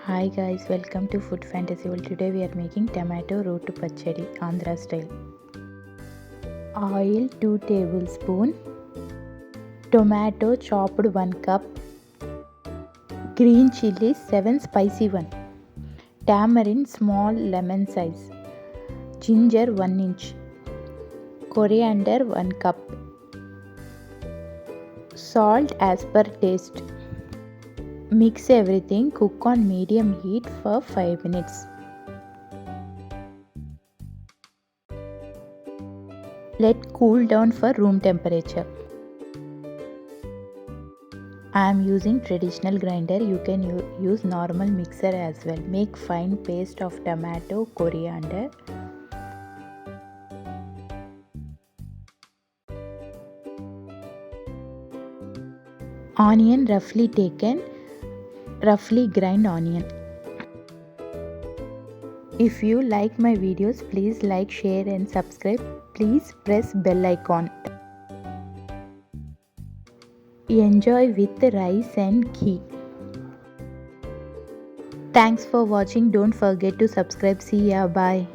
Hi guys, welcome to Food Fantasy World. Today we are making tomato roti pachadi, Andhra style. Oil 2 tablespoon, tomato chopped 1 cup, green chilies 7 spicy 1, tamarind small lemon size, ginger 1 inch, coriander 1 cup, salt as per taste. Mix everything, cook on medium heat for 5 minutes. Let cool down for room temperature. I am using traditional grinder. You can use normal mixer as well. Make fine paste of tomato, coriander. Onion roughly taken. Roughly grind onion. If you like my videos, please like, share and subscribe. Please press bell icon. Enjoy with rice and ghee. Thanks for watching. Don't forget to subscribe. See ya. Bye.